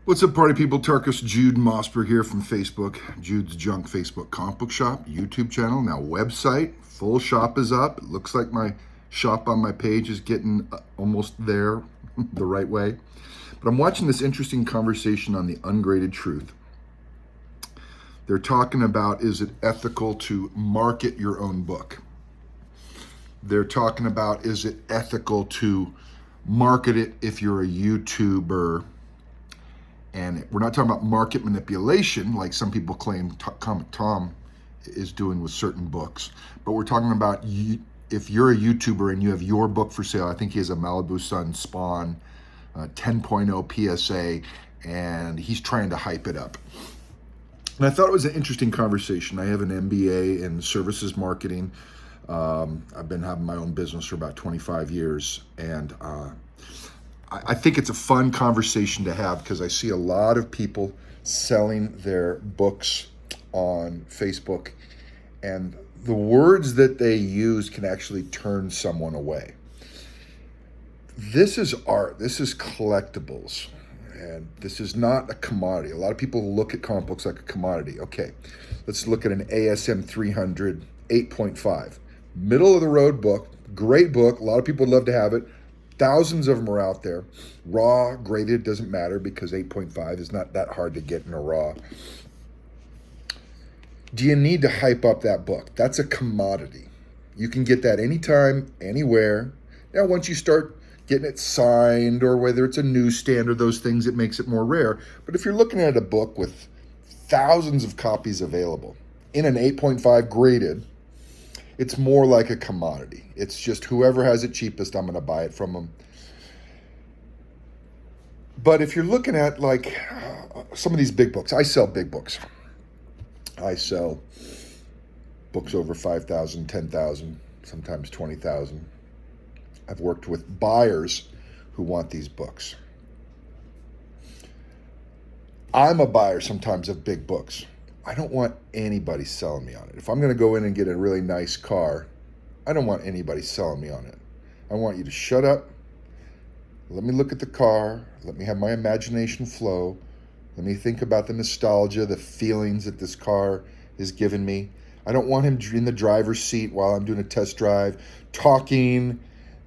What's up, party people? Tarkus Jude Mossberg here from Facebook. Jude's Junk Facebook comic book shop, YouTube channel, now website. Full shop is up. It looks like my shop on my page is getting almost there the right way. But I'm watching this interesting conversation on the Ungraded Truth. They're talking about, is it ethical to market your own book? They're talking about, is it ethical to market it if you're a YouTuber? And we're not talking about market manipulation like some people claim Comic Tom is doing with certain books. But we're talking about if you're a YouTuber and you have your book for sale. I think he has a Malibu Sun Spawn 10.0 PSA, and he's trying to hype it up. And I thought it was an interesting conversation. I have an MBA in services marketing. I've been having my own business for about 25 years. And I think it's a fun conversation to have because I see a lot of people selling their books on Facebook, and the words that they use can actually turn someone away. This is art. This is collectibles. And this is not a commodity. A lot of people look at comic books like a commodity. Okay, let's look at an ASM 300 8.5. Middle of the road book. Great book. A lot of people would love to have it. Thousands of them are out there. Raw, graded, doesn't matter because 8.5 is not that hard to get in a raw. Do you need to hype up that book? That's a commodity. You can get that anytime, anywhere. Now, once you start getting it signed, or whether it's a newsstand or those things, it makes it more rare. But if you're looking at a book with thousands of copies available in an 8.5 graded, it's more like a commodity. It's just whoever has it cheapest, I'm going to buy it from them. But if you're looking at like some of these big books, I sell big books. I sell books over 5,000, 10,000, sometimes 20,000. I've worked with buyers who want these books. I'm a buyer sometimes of big books. I don't want anybody selling me on it. If I'm going to go in and get a really nice car, I don't want anybody selling me on it. I want you to shut up. Let me look at the car. Let me have my imagination flow. Let me think about the nostalgia, the feelings that this car is giving me. I don't want him in the driver's seat while I'm doing a test drive, talking,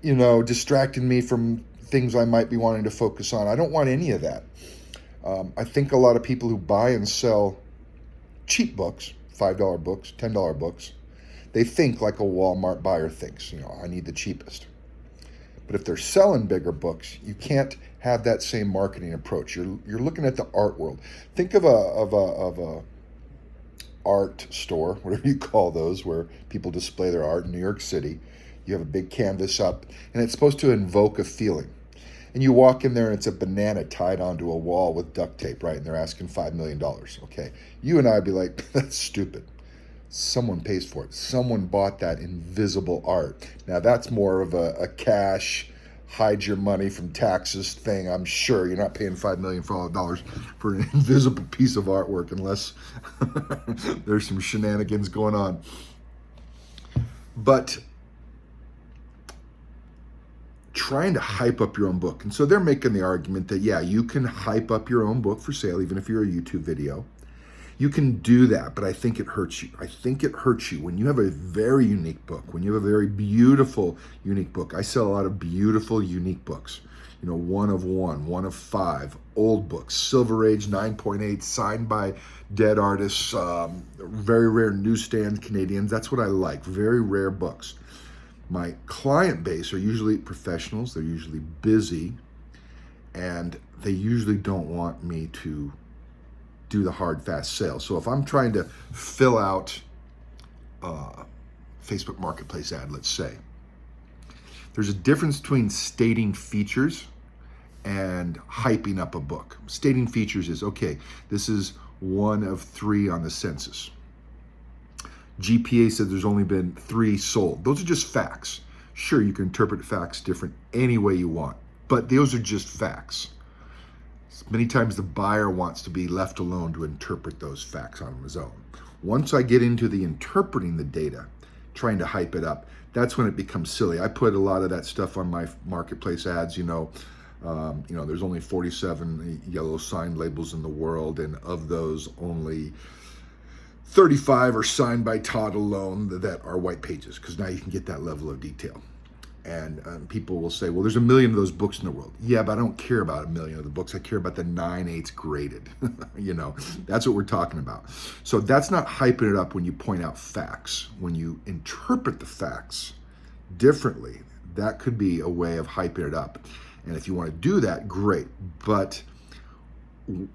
distracting me from things I might be wanting to focus on. I don't want any of that. I think a lot of people who buy and sell cheap books, $5 books, $10 books, they think like a Walmart buyer thinks, I need the cheapest. But if they're selling bigger books, you can't have that same marketing approach. You're looking at the art world. Think of a art store, whatever you call those, where people display their art in New York City. You have a big canvas up, and it's supposed to invoke a feeling. And you walk in there and it's a banana tied onto a wall with duct tape, right? And they're asking $5 million. Okay. You and I'd be like, that's stupid. Someone pays for it. Someone bought that invisible art. Now that's more of a cash, hide your money from taxes thing. I'm sure you're not paying $5 million for an invisible piece of artwork unless there's some shenanigans going on. But trying to hype up your own book. And so they're making the argument that, yeah, you can hype up your own book for sale, even if you're a YouTube video. You can do that, but I think it hurts you. I think it hurts you when you have a very unique book, when you have a very beautiful, unique book. I sell a lot of beautiful, unique books. One of one, one of five, old books, Silver Age 9.8, signed by dead artists, very rare newsstand Canadians. That's what I like, very rare books. My client base are usually professionals. They're usually busy, and they usually don't want me to do the hard, fast sale. So if I'm trying to fill out a Facebook Marketplace ad, let's say, there's a difference between stating features and hyping up a book. Stating features is, okay, this is one of 3 on the census. GPA said there's only been 3 sold. Those are just facts. Sure, you can interpret facts different any way you want, but those are just facts. Many times the buyer wants to be left alone to interpret those facts on his own. Once I get into the interpreting the data, trying to hype it up, that's when it becomes silly. I put a lot of that stuff on my marketplace ads, There's only 47 yellow signed labels in the world, and of those, only 35 are signed by Todd alone that are white pages, because now you can get that level of detail. And people will say, well, there's a million of those books in the world. Yeah, but I don't care about a million of the books. I care about the 9/8 graded. That's what we're talking about. So that's not hyping it up when you point out facts. When you interpret the facts differently, that could be a way of hyping it up. And if you want to do that, great. But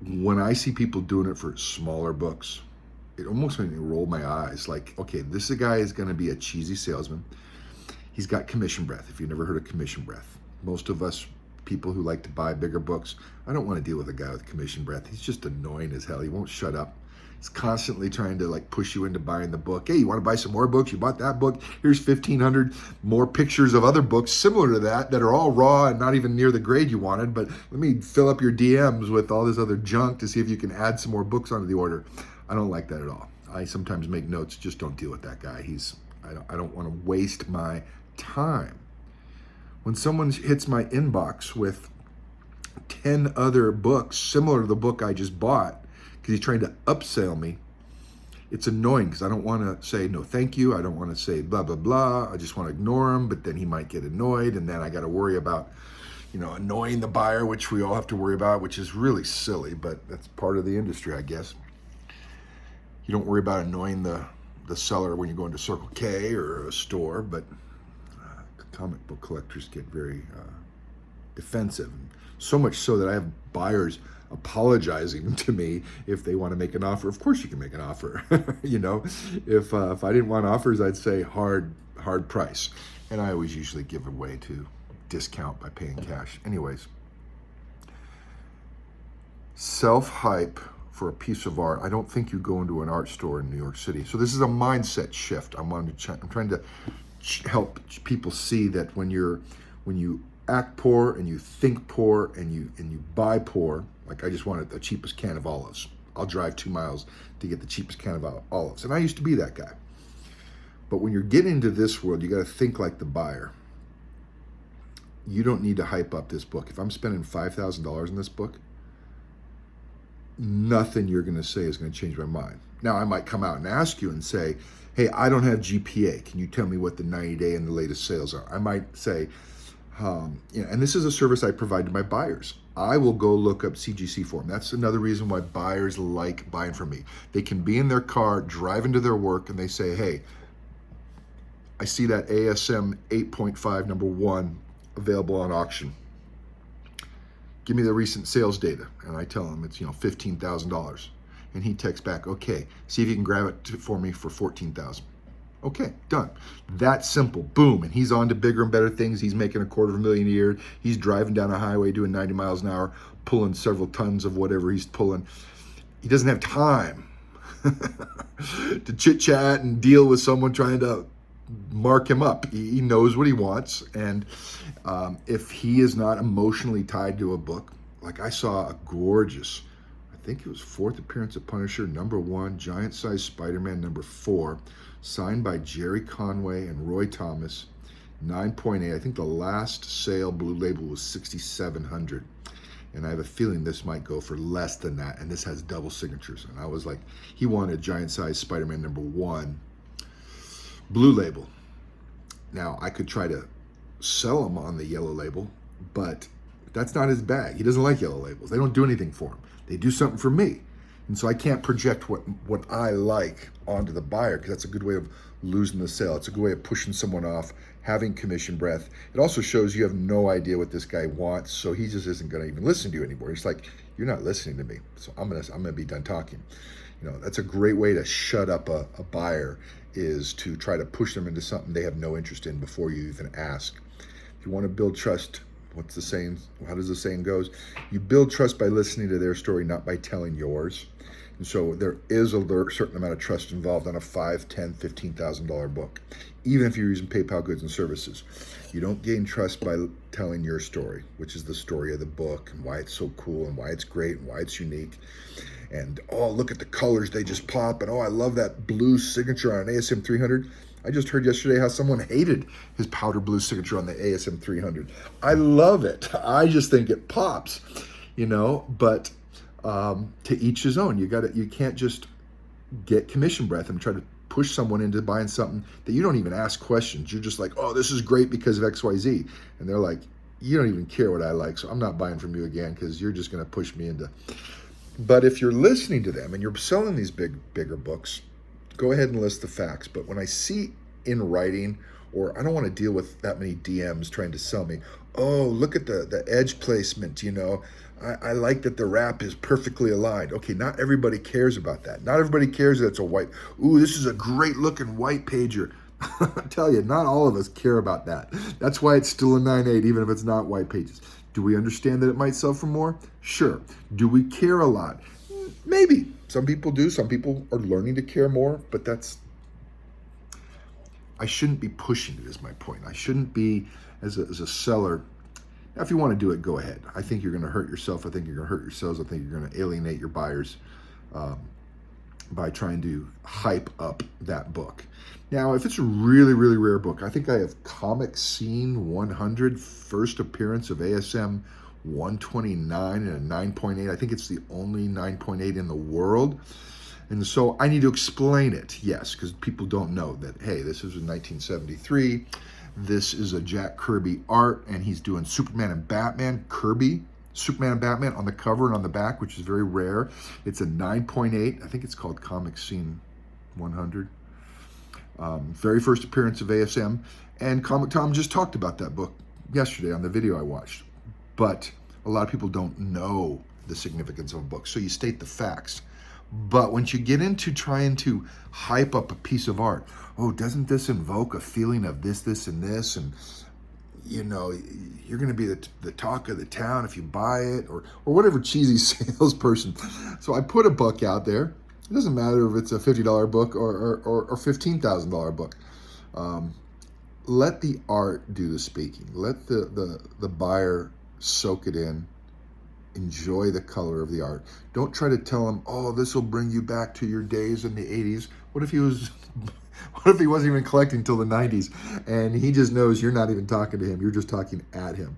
when I see people doing it for smaller books, it almost made me roll my eyes. Like, okay, this guy is going to be a cheesy salesman. He's got commission breath. If you've never heard of commission breath, most of us people who like to buy bigger books, I don't want to deal with a guy with commission breath. He's just annoying as hell. He won't shut up. He's constantly trying to push you into buying the book. Hey, you want to buy some more books? You bought that book. Here's 1,500 more pictures of other books similar to that are all raw and not even near the grade you wanted. But let me fill up your DMs with all this other junk to see if you can add some more books onto the order. I don't like that at all. I sometimes make notes. Just don't deal with that guy. I don't want to waste my time. When someone hits my inbox with 10 other books similar to the book I just bought because he's trying to upsell me, it's annoying because I don't want to say no thank you. I don't want to say blah blah blah. I just want to ignore him, but then he might get annoyed, and then I got to worry about annoying the buyer, which we all have to worry about, which is really silly, but that's part of the industry, I guess. You don't worry about annoying the seller when you go into Circle K or a store, but comic book collectors get very defensive. So much so that I have buyers apologizing to me if they want to make an offer. Of course you can make an offer. If I didn't want offers, I'd say hard price. And I always usually give away to discount by paying cash. Anyways, self-hype for a piece of art. I don't think you go into an art store in New York City. So this is a mindset shift. I'm trying to help people see that when you act poor and you think poor and you buy poor, like I just wanted the cheapest can of olives. I'll drive 2 miles to get the cheapest can of olives. And I used to be that guy. But when you're getting into this world, you got to think like the buyer. You don't need to hype up this book. If I'm spending $5,000 in this book, nothing you're going to say is going to change my mind. Now, I might come out and ask you and say, hey, I don't have GPA. Can you tell me what the 90-day and the latest sales are? I might say, and this is a service I provide to my buyers. I will go look up CGC for them. That's another reason why buyers like buying from me. They can be in their car, driving to their work, and they say, hey, I see that ASM 8.5 number 1 available on auction. Give me the recent sales data. And I tell him it's $15,000. And he texts back, okay, see if you can grab it for me for $14,000. Okay, done. That simple. Boom. And he's on to bigger and better things. He's making $250,000 a year. He's driving down a highway doing 90 miles an hour, pulling several tons of whatever he's pulling. He doesn't have time to chit chat and deal with someone trying to mark him up. He knows what he wants. And if he is not emotionally tied to a book, like I saw a gorgeous, I think it was 4th appearance of Punisher, number 1, giant size Spider-Man number 4, signed by Jerry Conway and Roy Thomas, 9.8. I think the last sale Blue Label was $6,700. And I have a feeling this might go for less than that. And this has double signatures. And I was like, he wanted giant size Spider-Man number 1, Blue Label. Now, I could try to sell him on the yellow label, but that's not his bag. He doesn't like yellow labels. They don't do anything for him. They do something for me. And so I can't project what I like onto the buyer, because that's a good way of losing the sale. It's a good way of pushing someone off, having commission breath. It also shows you have no idea what this guy wants, so he just isn't going to even listen to you anymore. He's like, you're not listening to me, so I'm gonna be done talking. That's a great way to shut up a buyer, is to try to push them into something they have no interest in before you even ask. If you want to build trust, what's the saying? How does the saying goes? You build trust by listening to their story, not by telling yours. And so there is a certain amount of trust involved on a $5,000, $10,000, $15,000 book, even if you're using PayPal goods and services. You don't gain trust by telling your story, which is the story of the book and why it's so cool and why it's great and why it's unique. And, oh, look at the colors, they just pop. And, oh, I love that blue signature on an ASM 300. I just heard yesterday how someone hated his powder blue signature on the ASM 300. I love it. I just think it pops, but to each his own. You can't just get commission breath and try to push someone into buying something that you don't even ask questions. You're just like, oh, this is great because of XYZ. And they're like, you don't even care what I like, so I'm not buying from you again because you're just going to push me into. But if you're listening to them and you're selling these bigger books, go ahead and list the facts. But when I see in writing, or I don't want to deal with that many DMs trying to sell me, oh, look at the edge placement, I like that the wrap is perfectly aligned. Okay, not everybody cares about that. Not everybody cares that it's a white, ooh, this is a great looking white pager. I tell you, not all of us care about that. That's why it's still a 9.8, even if it's not white pages. Do we understand that it might sell for more? Sure. Do we care a lot? Maybe. Some people do. Some people are learning to care more, but I shouldn't be pushing it is my point. I shouldn't be, as a seller. Now, if you want to do it, go ahead. I think you're going to hurt yourself. I think you're going to hurt yourselves. I think you're going to alienate your buyers by trying to hype up that book. Now, if it's a really, really rare book, I think I have Comic Scene 100, first appearance of ASM 129 and a 9.8. I think it's the only 9.8 in the world. And so I need to explain it, yes, because people don't know that, hey, this is in 1973. This is a Jack Kirby art, and he's doing Superman and Batman. Kirby, Superman and Batman on the cover and on the back, which is very rare. It's a 9.8. I think it's called Comic Scene 100. Very first appearance of ASM. And Comic Tom just talked about that book yesterday on the video I watched. But a lot of people don't know the significance of a book, so you state the facts. But once you get into trying to hype up a piece of art, oh, doesn't this invoke a feeling of this, and this? And, you're going to be the talk of the town if you buy it, or whatever cheesy salesperson. So I put a book out there. It doesn't matter if it's a $50 book or $15,000 book. Let the art do the speaking. Let the buyer soak it in. Enjoy the color of the art. Don't try to tell him, oh, this will bring you back to your days in the 80s. What if he wasn't even collecting till the 90s and he just knows you're not even talking to him, you're just talking at him.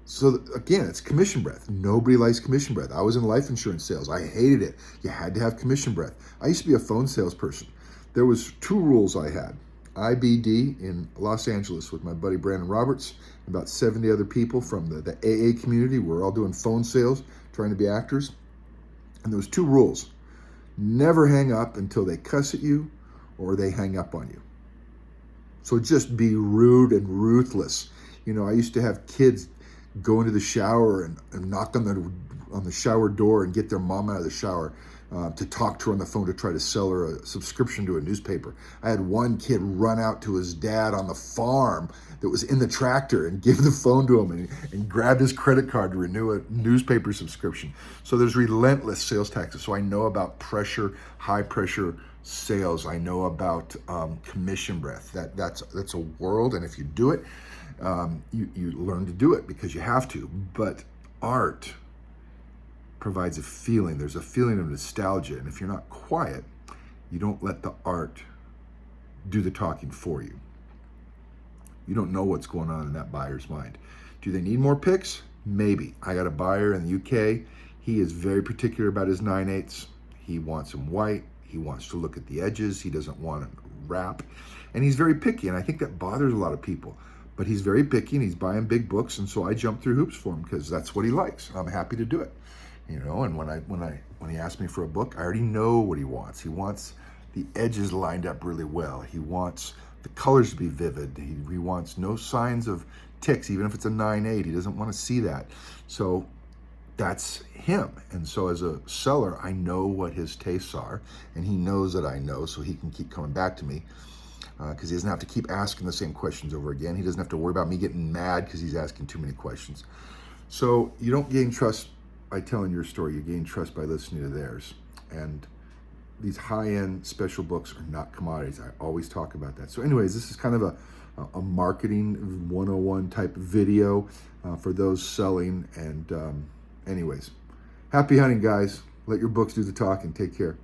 So again, it's commission breath. Nobody likes commission breath. I was in life insurance sales. I hated it. You had to have commission breath. I used to be a phone salesperson. There was 2 rules I had. IBD in Los Angeles with my buddy Brandon Roberts, about 70 other people from the AA community. We're all doing phone sales, trying to be actors. And there was 2 rules. Never hang up until they cuss at you or they hang up on you. So just be rude and ruthless. I used to have kids go into the shower and knock on the shower door and get their mom out of the shower to talk to her on the phone to try to sell her a subscription to a newspaper. I had one kid run out to his dad on the farm that was in the tractor and give the phone to him and grab his credit card to renew a newspaper subscription. So there's relentless sales tactics. So I know about pressure, high pressure sales. I know about commission breath. That's a world, and if you do it, you learn to do it because you have to. But art provides a feeling. There's a feeling of nostalgia, and if you're not quiet, you don't let the art do the talking for you. You don't know what's going on in that buyer's mind. Do they need more picks? Maybe. I got a buyer in the UK. He is very particular about his 9/8. He wants them white. He wants to look at the edges. He doesn't want to wrap. And he's very picky, and I think that bothers a lot of people. But he's very picky, and he's buying big books, and so I jump through hoops for him because that's what he likes. I'm happy to do it. And when he asks me for a book, I already know what he wants. He wants the edges lined up really well. He wants the colors to be vivid. He wants no signs of ticks, even if it's a 9/8. He doesn't want to see that. So that's him. And so as a seller, I know what his tastes are, and he knows that I know, so he can keep coming back to me because he doesn't have to keep asking the same questions over again. He doesn't have to worry about me getting mad because he's asking too many questions. So you don't gain trust by telling your story. You gain trust by listening to theirs. And these high-end special books are not commodities. I always talk about that. So anyways, this is kind of a marketing 101 type video for those selling. And anyways, happy hunting, guys. Let your books do the talking. Take care.